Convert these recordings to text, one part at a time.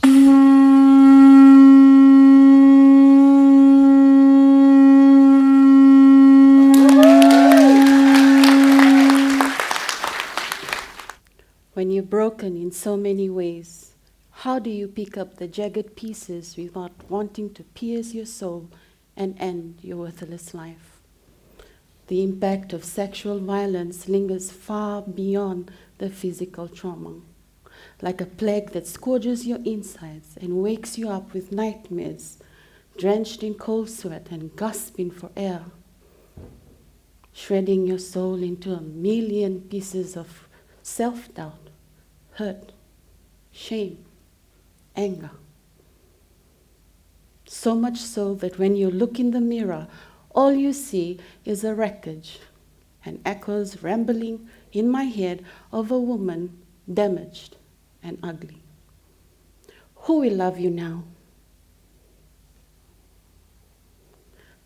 When you're broken in so many ways, how do you pick up the jagged pieces without wanting to pierce your soul and end your worthless life? The impact of sexual violence lingers far beyond the physical trauma, like a plague that scourges your insides and wakes you up with nightmares, drenched in cold sweat and gasping for air, shredding your soul into a million pieces of self-doubt, hurt, shame, anger. So much so that when you look in the mirror, all you see is a wreckage and echoes rambling in my head of a woman damaged and ugly. Who will love you now?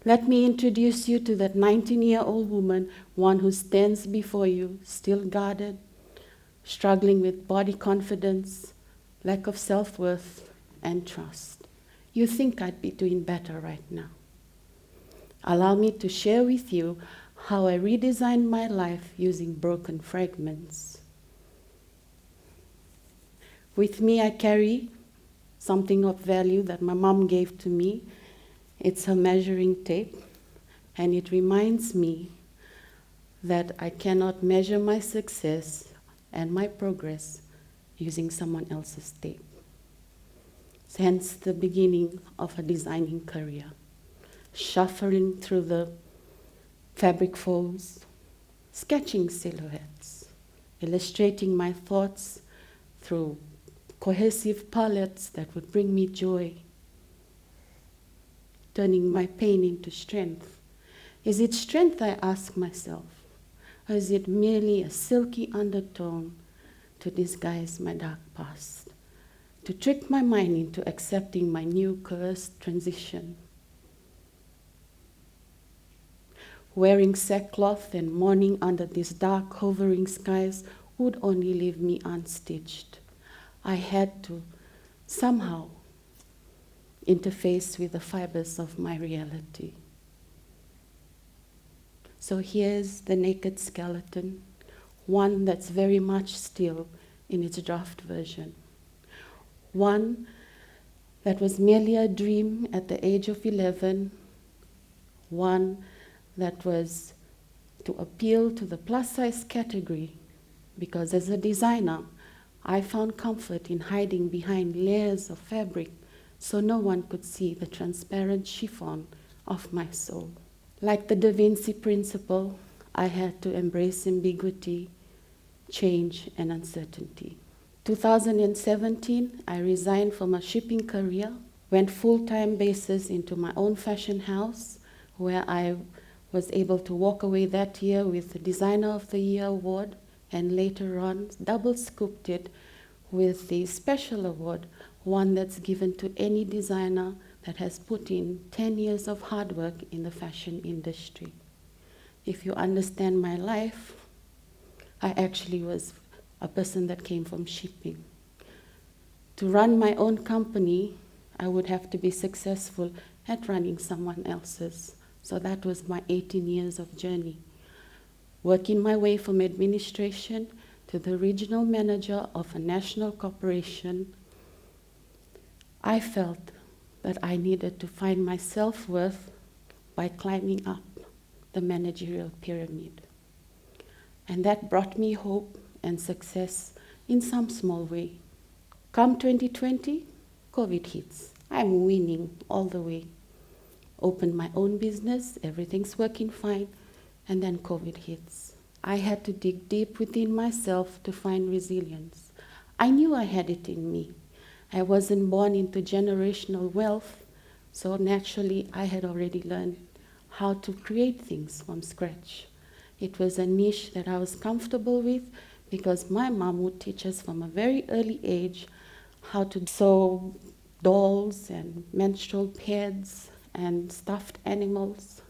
Let me introduce you to that 19-year-old woman, one who stands before you, still guarded, struggling with body confidence, lack of self-worth, and trust. You think I'd be doing better right now. Allow me to share with you how I redesigned my life using broken fragments. With me, I carry something of value that my mom gave to me. It's a measuring tape, and it reminds me that I cannot measure my success and my progress using someone else's tape. Hence the beginning of a designing career, shuffling through the fabric folds, sketching silhouettes, illustrating my thoughts through cohesive palettes that would bring me joy, turning my pain into strength. Is it strength, I ask myself, or is it merely a silky undertone to disguise my dark past, to trick my mind into accepting my new cursed transition? Wearing sackcloth and mourning under these dark hovering skies would only leave me unstitched. I had to somehow interface with the fibers of my reality. So here's the naked skeleton, one that's very much still in its draft version. One that was merely a dream at the age of 11, one that was to appeal to the plus-size category, because as a designer, I found comfort in hiding behind layers of fabric so no one could see the transparent chiffon of my soul. Like the Da Vinci principle, I had to embrace ambiguity, change, and uncertainty. 2017, I resigned from a shipping career, went full-time basis into my own fashion house, where I was able to walk away that year with the Designer of the Year award, and later on double-scooped it with the special award, one that's given to any designer that has put in 10 years of hard work in the fashion industry. If you understand my life, I actually was a person that came from shipping. To run my own company, I would have to be successful at running someone else's. So that was my 18 years of journey. Working my way from administration to the regional manager of a national corporation, I felt that I needed to find my self-worth by climbing up the managerial pyramid. And that brought me hope and success in some small way. Come 2020, COVID hits. I'm winning all the way. Opened my own business, everything's working fine, and then COVID hits. I had to dig deep within myself to find resilience. I knew I had it in me. I wasn't born into generational wealth, so naturally I had already learned how to create things from scratch. It was a niche that I was comfortable with because my mom would teach us from a very early age how to sew dolls and menstrual pads and stuffed animals.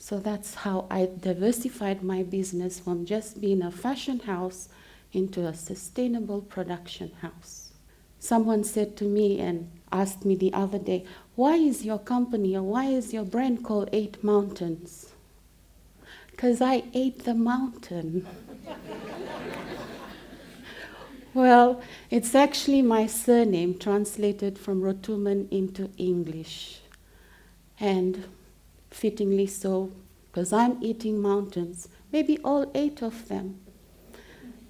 So that's how I diversified my business from just being a fashion house into a sustainable production house. Someone said to me and asked me the other day, why is your company or why is your brand called 8 Mountains? Because I ate the mountain. Well, it's actually my surname translated from Rotuman into English. And fittingly so, because I'm eating mountains, maybe all 8 of them.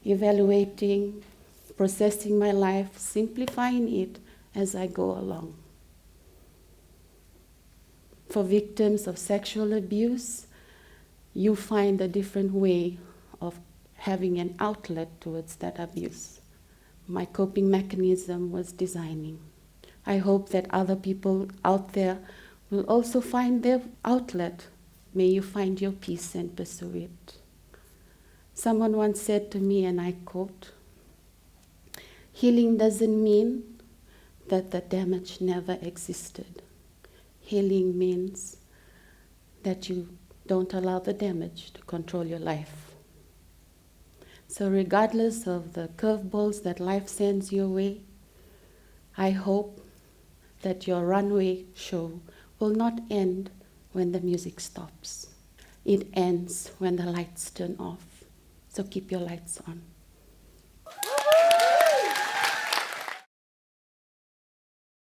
Evaluating, processing my life, simplifying it as I go along. For victims of sexual abuse, you find a different way of having an outlet towards that abuse. My coping mechanism was designing. I hope that other people out there will also find their outlet. May you find your peace and pursue it. Someone once said to me, and I quote, healing doesn't mean that the damage never existed. Healing means that you don't allow the damage to control your life. So regardless of the curveballs that life sends your way, I hope that your runway show will not end when the music stops. It ends when the lights turn off. So keep your lights on.